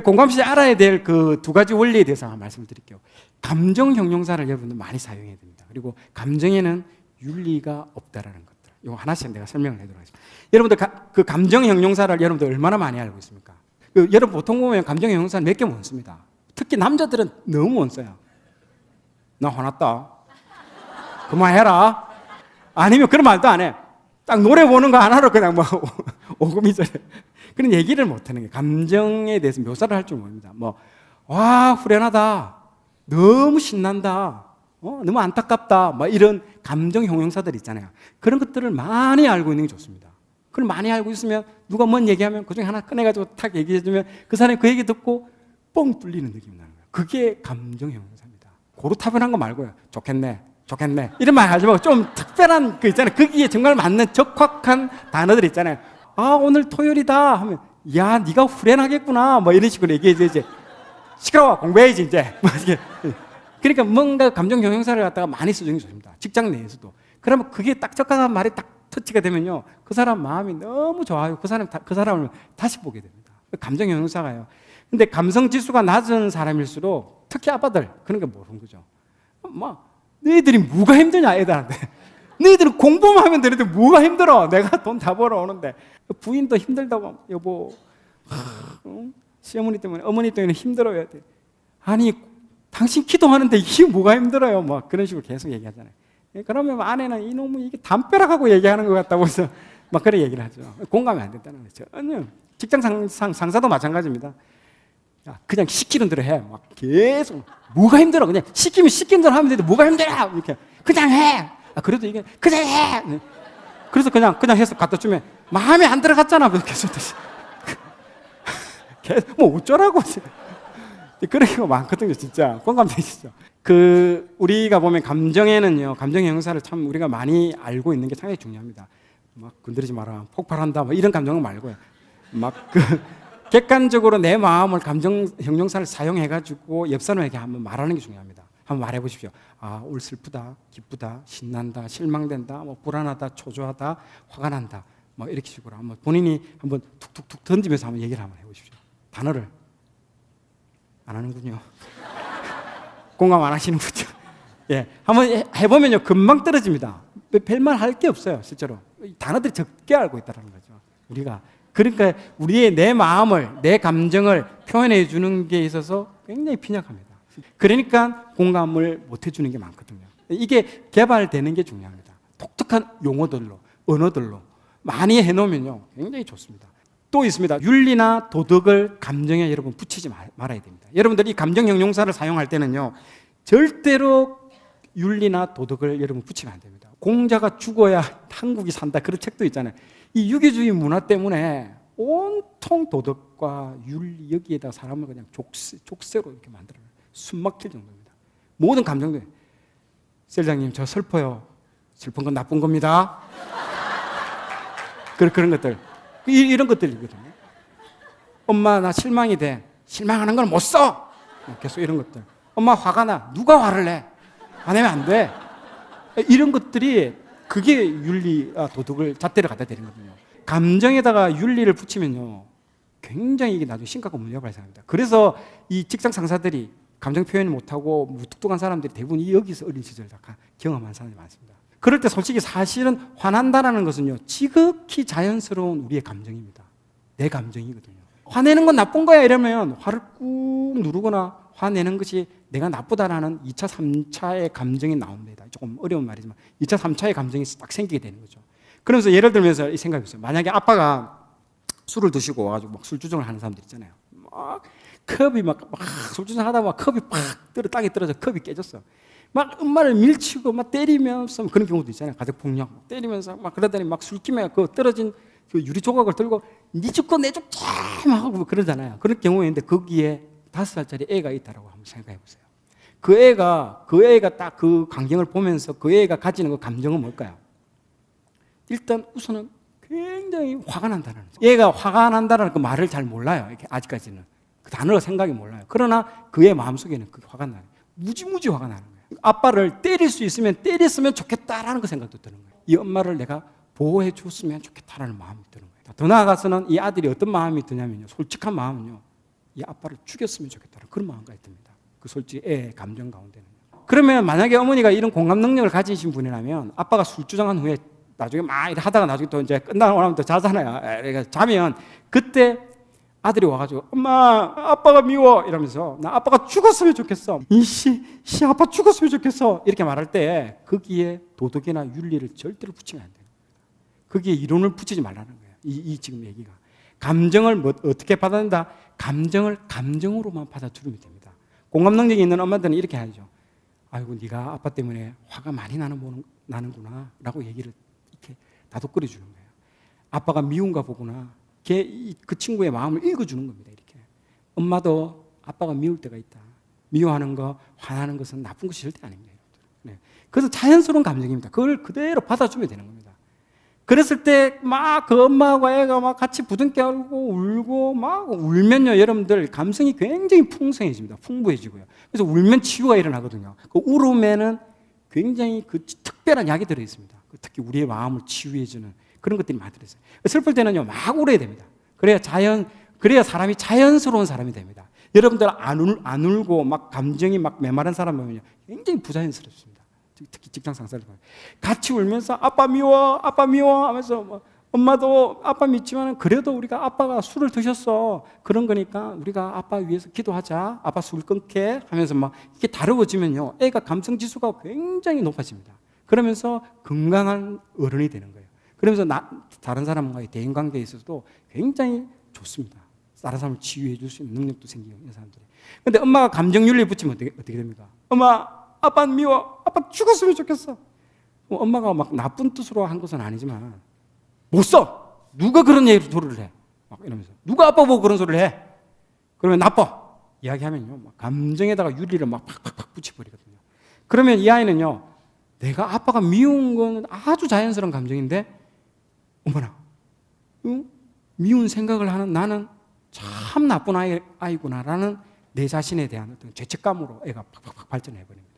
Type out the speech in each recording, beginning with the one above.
공감 씨 알아야 될 그 두 가지 원리에 대해서 말씀을 드릴게요. 감정 형용사를 여러분들 많이 사용해야 됩니다. 그리고 감정에는 윤리가 없다라는 것들. 이거 하나씩 내가 설명을 해드리도록 하겠습니다. 여러분들 그 감정 형용사를 여러분들 얼마나 많이 알고 있습니까? 여러분 보통 보면 감정 형용사는 몇 개 못 씁니다. 특히 남자들은 너무 못 써요. 나 화났다. 그만해라. 아니면 그런 말도 안 해. 딱 노래 보는 거 하나로 그냥 뭐 오금이절에 그런 얘기를 못 하는 거예요. 감정에 대해서 묘사를 할 줄 모릅니다. 와, 후련하다. 너무 신난다. 너무 안타깝다. 이런 감정 형용사들 있잖아요. 그런 것들을 많이 알고 있는 게 좋습니다. 그걸 많이 알고 있으면 누가 뭔 얘기하면 그 중에 하나 꺼내가지고 탁 얘기해주면 그 사람이 그 얘기 듣고 뻥 뚫리는 느낌이 나는 거예요. 그게 감정 형용사입니다. 고루타분한 거 말고요. 좋겠네. 이런 말 하지 말고 좀 특별한 그 있잖아요. 거기에 정말 맞는 적확한 단어들 있잖아요. 아, 오늘 토요일이다 하면 야, 네가 후련하겠구나. 이런 식으로 얘기해야지. 시끄러워. 공부해야지 이제. 그러니까 뭔가 감정 형용사를 갖다가 많이 쓰는 게 좋습니다. 직장 내에서도. 그러면 그게 딱 적합한 말이 딱 터치가 되면요. 그 사람 마음이 너무 좋아요. 그 사람을 다시 보게 됩니다. 감정 형용사가요. 근데 감성 지수가 낮은 사람일수록 특히 아빠들 그런 거 모르는 거죠. 너희들이 뭐가 힘드냐 애들한테. 너희들은 공부만 하면 되는데 뭐가 힘들어. 내가 돈 다 벌어오는데. 부인도 힘들다고. 여보 시어머니 때문에 어머니 때문에 힘들어야 돼. 아니 당신 기도하는데 이게 뭐가 힘들어요. 그런 식으로 계속 얘기하잖아요. 그러면 아내는 이놈은 이게 담벼락하고 얘기하는 것 같다고 해서 그런 얘기를 하죠. 공감이 안 된다는 거죠. 아니요. 직장 상사도 마찬가지입니다. 그냥 시키는 대로 해. 계속 뭐가 힘들어. 그냥 시키면 시키는 대로 하면 되는데 뭐가 힘들어. 이렇게 그냥 해. 그래도 이게 그냥 해. 그래서 그냥 해서 갖다 주면 마음에 안 들어갔잖아. 계속 어쩌라고. 그런 경우가 많거든요. 진짜 공감되시죠? 우리가 보면 감정에는요, 감정 형용사를 참 우리가 많이 알고 있는 게 상당히 중요합니다. 건드리지 마라, 폭발한다, 이런 감정은 말고요. 객관적으로 내 마음을 감정 형용사를 사용해가지고 옆 사람에게 한번 말하는 게 중요합니다. 한번 말해 보십시오. 오늘 슬프다, 기쁘다, 신난다, 실망된다, 불안하다, 초조하다, 화가 난다, 이렇게 식으로 한번 본인이 한번 툭툭툭 던지면서 한번 얘기를 한번 해보십시오. 단어를 안 하는군요. 공감 안 하시는군요. 예, 한번 해보면요 금방 떨어집니다. 별말 할 게 없어요. 실제로 단어들이 적게 알고 있다는 거죠. 그러니까 우리의 내 마음을, 내 감정을 표현해 주는 게 있어서 굉장히 빈약합니다. 그러니까 공감을 못 해주는 게 많거든요. 이게 개발되는 게 중요합니다. 독특한 용어들로, 언어들로 많이 해놓으면요 굉장히 좋습니다. 또 있습니다. 윤리나 도덕을 감정에 여러분 붙이지 말아야 됩니다. 여러분들이 이 감정 형용사를 사용할 때는요 절대로 윤리나 도덕을 여러분 붙이면 안 됩니다. 공자가 죽어야 한국이 산다 그런 책도 있잖아요. 이 유교주의 문화 때문에 온통 도덕과 윤리 여기에다 사람을 그냥 족쇄로 이렇게 만들어요. 숨 막힐 정도입니다. 모든 감정들. 셀장님 저 슬퍼요. 슬픈 건 나쁜 겁니다. 그런 것들. 이런 것들이거든요. 엄마 나 실망이 돼. 실망하는 건 못 써. 계속 이런 것들. 엄마 화가 나. 누가 화를 내? 화내면 안 돼. 이런 것들이 그게 윤리와 도덕을 잣대를 갖다 대는 거거든요. 감정에다가 윤리를 붙이면요 굉장히 이게 나중에 심각한 문제가 발생합니다. 그래서 이 직장 상사들이 감정 표현을 못하고 무뚝뚝한 사람들이 대부분 여기서 어린 시절 다 경험한 사람이 많습니다. 그럴 때 솔직히 사실은 화난다는 것은요 지극히 자연스러운 우리의 감정입니다. 내 감정이거든요. 화내는 건 나쁜 거야 이러면 화를 꾹 누르거나 화내는 것이 내가 나쁘다라는 2차, 3차의 감정이 나옵니다. 조금 어려운 말이지만 2차, 3차의 감정이 딱 생기게 되는 거죠. 그러면서 예를 들면서 이 생각이 있어요. 만약에 아빠가 술을 드시고 와가지고 막 술주정을 하는 사람들 있잖아요. 컵이 술주정 하다 보면 컵이 땅에 떨어져 컵이 깨졌어. 막 엄마를 밀치고 막 때리면서 그런 경우도 있잖아요. 가족폭력 때리면서 막 그러더니 막 술김에 그 떨어진 그 유리 조각을 들고 니 죽고 내 죽자 하고 그러잖아요. 그런 경우인데 거기에 5살짜리 애가 있다라고 한번 생각해 보세요. 그 애가 딱 그 광경을 보면서 그 애가 가지는 그 감정은 뭘까요? 일단 우선은 굉장히 화가 난다는 거죠. 얘가 화가 난다는 그 말을 잘 몰라요. 이렇게 아직까지는 그 단어가 생각이 몰라요. 그러나 그의 마음속에는 그 화가 나요. 무지무지 화가 나는 거예요. 아빠를 때릴 수 있으면 때렸으면 좋겠다라는 그 생각도 드는 거예요. 이 엄마를 내가 보호해 줬으면 좋겠다라는 마음이 드는 거예요. 더 나아가서는 이 아들이 어떤 마음이 드냐면요. 솔직한 마음은요. 이 아빠를 죽였으면 좋겠다는 그런 마음까지 듭니다. 그 솔직히 애의 감정 가운데는. 그러면 만약에 어머니가 이런 공감 능력을 가지신 분이라면 아빠가 술 주정한 후에 나중에 막 이렇게 하다가 나중에 또 이제 끝나고 나면 또 자잖아요. 그러니까 자면 그때 아들이 와가지고 엄마 아빠가 미워 이러면서 나 아빠가 죽었으면 좋겠어. 이씨 아빠 죽었으면 좋겠어. 이렇게 말할 때 거기에 도덕이나 윤리를 절대로 붙이면 안 돼요. 거기에 이론을 붙이지 말라는 거예요. 이 지금 얘기가. 감정을 어떻게 받아낸다? 감정을 감정으로만 받아들이면 됩니다. 공감 능력이 있는 엄마들은 이렇게 하죠. 아이고 네가 아빠 때문에 화가 많이 나는구나 라고 얘기를 이렇게 다독거려 주는 거예요. 아빠가 미운가 보구나. 그 친구의 마음을 읽어주는 겁니다. 이렇게. 엄마도 아빠가 미울 때가 있다. 미워하는 거, 화나는 것은 나쁜 것이 절대 아닙니다. 네. 그래서 자연스러운 감정입니다. 그걸 그대로 받아주면 되는 겁니다. 그랬을 때 막 그 엄마하고 애가 막 같이 부둥켜 안고 울고 막 울면요, 여러분들 감성이 굉장히 풍성해집니다. 풍부해지고요. 그래서 울면 치유가 일어나거든요. 그 울음에는 굉장히 그 특별한 약이 들어 있습니다. 특히 우리의 마음을 치유해주는 그런 것들이 많이 들어 있어요. 슬플 때는요, 막 울어야 됩니다. 그래야 사람이 자연스러운 사람이 됩니다. 여러분들 안 울고 막 감정이 막 메마른 사람 보면요, 굉장히 부자연스럽습니다. 특히 직장 상사들 같이 울면서 아빠 미워 하면서 뭐 엄마도 아빠 믿지만 그래도 우리가 아빠가 술을 드셨어 그런 거니까 우리가 아빠 위해서 기도하자, 아빠 술 끊게 하면서 막 이렇게 다루어지면요, 애가 감성 지수가 굉장히 높아집니다. 그러면서 건강한 어른이 되는 거예요. 그러면서 다른 사람과의 대인 관계에 있어서도 굉장히 좋습니다. 다른 사람을 치유해 줄 수 있는 능력도 생기고 이런 사람들이. 근데 엄마가 감정 윤리를 붙이면 어떻게 됩니까? 엄마 아빠 미워. 아빠 죽었으면 좋겠어. 엄마가 막 나쁜 뜻으로 한 것은 아니지만 못 써. 누가 그런 소리를 해? 막 이러면서 누가 아빠 보고 그런 소리를 해? 그러면 나빠. 이야기하면요, 막 감정에다가 윤리를 막 팍팍팍 붙여버리거든요. 그러면 이 아이는요, 내가 아빠가 미운 건 아주 자연스러운 감정인데, 어머나, 미운 생각을 하는 나는 참 나쁜 아이구나라는 내 자신에 대한 어떤 죄책감으로 애가 팍팍팍 발전해버립니다.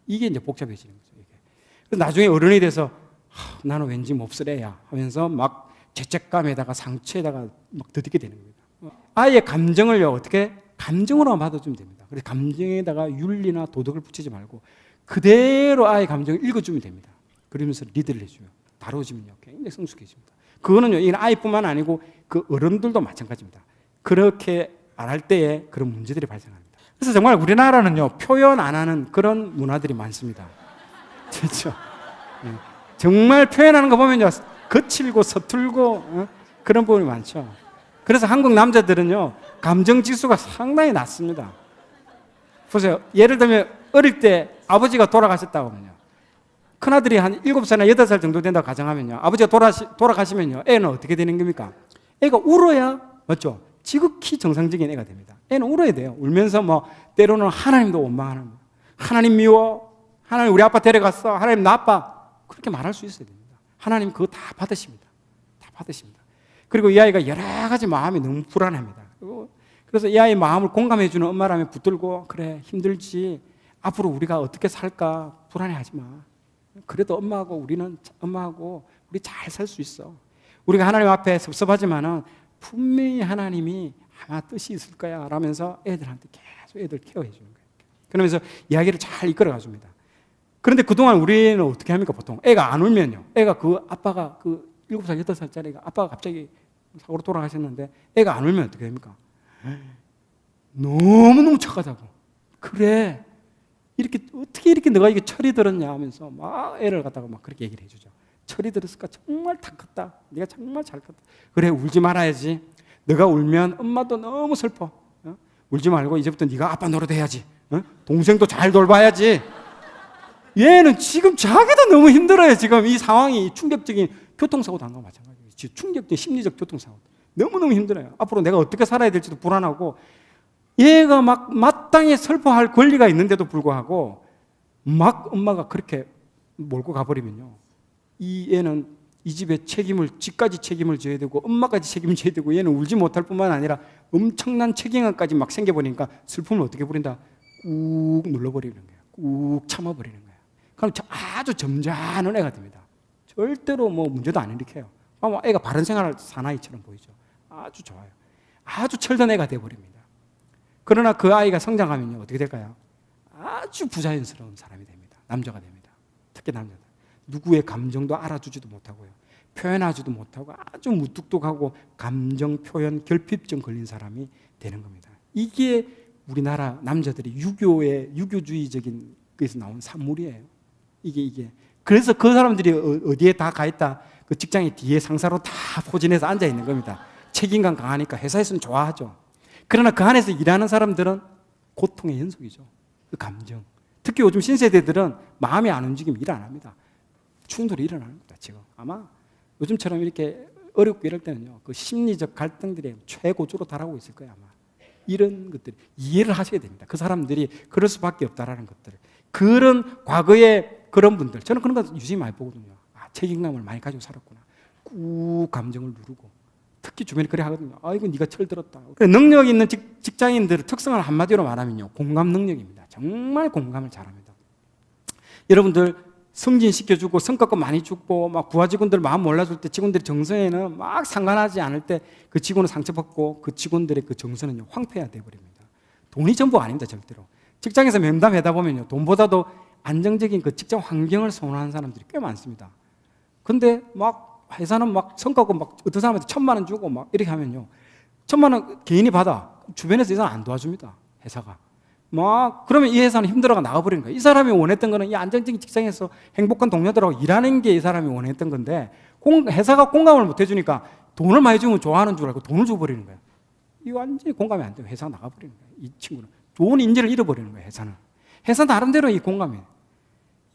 이게 이제 복잡해지는 거죠. 이게. 그래서 나중에 어른이 돼서 나는 왠지 몹쓸애야 하면서 막 죄책감에다가 상처에다가 막 더듬게 되는 겁니다. 아이의 감정을요, 어떻게 감정으로만 받아주면 됩니다. 그래서 감정에다가 윤리나 도덕을 붙이지 말고 그대로 아이의 감정을 읽어주면 됩니다. 그러면서 리드를 해줘요. 다뤄지면요, 굉장히 성숙해집니다. 그거는요, 이 아이뿐만 아니고 그 어른들도 마찬가지입니다. 그렇게 안 할 때에 그런 문제들이 발생합니다. 그래서 정말 우리나라는요, 표현 안 하는 그런 문화들이 많습니다. 그렇죠? 네. 정말 표현하는 거 보면요, 거칠고 서툴고 그런 부분이 많죠. 그래서 한국 남자들은요, 감정 지수가 상당히 낮습니다. 보세요. 예를 들면 어릴 때 아버지가 돌아가셨다고 하면요, 큰아들이 한 7살이나 8살 정도 된다고 가정하면요, 아버지가 돌아가시면요, 애는 어떻게 되는 겁니까? 애가 울어야, 맞죠? 지극히 정상적인 애가 됩니다. 애는 울어야 돼요. 울면서 뭐 때로는 하나님도 원망하는 거예요. 하나님 미워. 하나님 우리 아빠 데려갔어. 하나님 나빠. 그렇게 말할 수 있어야 됩니다. 하나님 그거 다 받으십니다. 다 받으십니다. 그리고 이 아이가 여러 가지 마음이 너무 불안합니다. 그래서 이 아이의 마음을 공감해 주는 엄마라면 붙들고, 그래 힘들지. 앞으로 우리가 어떻게 살까 불안해하지 마. 그래도 엄마하고 우리 잘 살 수 있어. 우리가 하나님 앞에 섭섭하지만은 분명히 하나님이 아마 뜻이 있을 거야 라면서 애들한테 계속 애들 케어해 주는 거예요. 그러면서 이야기를 잘 이끌어가 줍니다. 그런데 그동안 우리는 어떻게 합니까? 보통 애가 안 울면요, 애가 아빠가 7살, 8살짜리가 아빠가 갑자기 사고로 돌아가셨는데 애가 안 울면 어떻게 됩니까? 너무너무 착하다고. 그래, 어떻게 이렇게 너가 이게 철이 들었냐 하면서 막 애를 갖다가 막 그렇게 얘기를 해주죠. 철이 들었을까? 정말 다 컸다. 네가 정말 잘 컸다. 그래, 울지 말아야지. 너가 울면 엄마도 너무 슬퍼. 울지 말고 이제부터 네가 아빠 노릇해야지. 동생도 잘 돌봐야지. 얘는 지금 자기도 너무 힘들어요. 지금 이 상황이 충격적인 교통사고도 한 거 마찬가지예요. 충격적인 심리적 교통사고. 너무너무 힘들어요. 앞으로 내가 어떻게 살아야 될지도 불안하고, 얘가 막 마땅히 슬퍼할 권리가 있는데도 불구하고 막 엄마가 그렇게 몰고 가버리면요, 이 애는 이 집의 집까지 책임을 져야 되고 엄마까지 책임을 져야 되고, 얘는 울지 못할 뿐만 아니라 엄청난 책임감까지 막 생겨버리니까 슬픔을 어떻게 부린다? 꾹 눌러버리는 거예요. 꾹 참아버리는 거예요. 그럼 아주 점잖은 애가 됩니다. 절대로 뭐 문제도 안 일으켜요. 애가 바른 생활을 사나이처럼 보이죠. 아주 좋아요. 아주 철든 애가 돼버립니다. 그러나 그 아이가 성장하면요, 어떻게 될까요? 아주 부자연스러운 사람이 됩니다. 남자가 됩니다. 특히 남자들. 누구의 감정도 알아주지도 못하고요. 표현하지도 못하고 아주 무뚝뚝하고 감정 표현 결핍증 걸린 사람이 되는 겁니다. 이게 우리나라 남자들이 유교주의적인 것에서 나온 산물이에요. 이게. 그래서 그 사람들이 어디에 다 가 있다? 그 직장의 뒤에 상사로 다 포진해서 앉아 있는 겁니다. 책임감 강하니까 회사에서는 좋아하죠. 그러나 그 안에서 일하는 사람들은 고통의 연속이죠. 그 감정. 특히 요즘 신세대들은 마음이 안 움직이면 일 안 합니다. 충돌이 일어납니다, 지금. 아마 요즘처럼 이렇게 어렵고 이럴 때는요, 그 심리적 갈등들이 최고조로 달하고 있을 거예요, 아마. 이런 것들 이해를 하셔야 됩니다. 그 사람들이 그럴 수밖에 없다라는 것들. 그런 과거의 그런 분들, 저는 그런 거 유심히 많이 보거든요. 책임감을 많이 가지고 살았구나. 꾹 감정을 누르고. 특히 주변에 그래 하거든요. 아이고, 네가 철들었다. 능력 있는 직장인들의 특성을 한마디로 말하면요, 공감 능력입니다. 정말 공감을 잘합니다. 여러분들 승진시켜주고 성과급 많이 주고 막 부하 직원들 마음 몰라줄 때 직원들이 정서에는 막 상관하지 않을 때 그 직원은 상처받고 그 직원들의 그 정서는 황폐화 되어버립니다. 돈이 전부 아닙니다, 절대로. 직장에서 면담하다 보면요, 돈보다도 안정적인 그 직장 환경을 선호하는 사람들이 꽤 많습니다. 근데 막 회사는 막 성과급 막 어떤 사람한테 1,000만 원 주고 막 이렇게 하면요, 1,000만 원 개인이 받아. 주변에서 이 사람 안 도와줍니다, 회사가. 막 그러면 이 회사는 힘들어가 나가버리는 거예요. 이 사람이 원했던 거는 이 안정적인 직장에서 행복한 동료들하고 일하는 게 이 사람이 원했던 건데 회사가 공감을 못 해주니까 돈을 많이 주면 좋아하는 줄 알고 돈을 줘버리는 거예요. 이 완전히 공감이 안 되면 회사가 나가버리는 거예요. 이 친구는 좋은 인재를 잃어버리는 거예요. 회사 나름대로 이 공감이에요.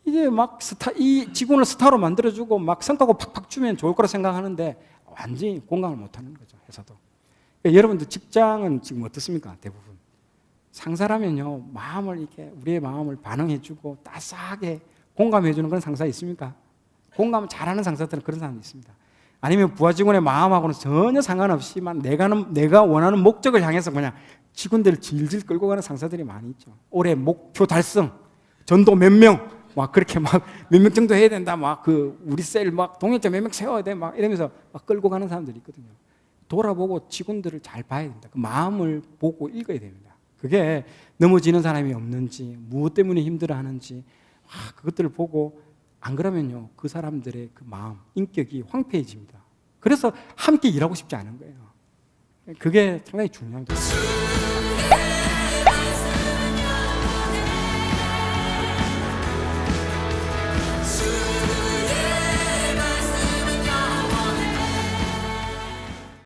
이게 막 이 직원을 스타로 만들어주고 막 성과고 팍팍 주면 좋을 거라 생각하는데 완전히 공감을 못하는 거죠, 회사도. 그러니까 여러분들 직장은 지금 어떻습니까? 대부분 상사라면요, 우리의 마음을 반응해주고 따스하게 공감해주는 그런 상사 있습니까? 공감을 잘하는 상사들은 그런 사람이 있습니다. 아니면 부하 직원의 마음하고는 전혀 상관없이만 내가 원하는 목적을 향해서 그냥 직원들을 질질 끌고 가는 상사들이 많이 있죠. 올해 목표 달성, 전도 몇 명, 막 그렇게 막 몇 명 정도 해야 된다, 막 우리 셀 막 동역자 몇 명 세워야 돼, 막 이러면서 막 끌고 가는 사람들이 있거든요. 돌아보고 직원들을 잘 봐야 됩니다. 그 마음을 보고 읽어야 됩니다. 그게 넘어지는 사람이 없는지, 무엇 때문에 힘들어하는지, 그것들을 보고 안 그러면요, 그 사람들의 그 마음, 인격이 황폐해집니다. 그래서 함께 일하고 싶지 않은 거예요. 그게 상당히 중요합니다.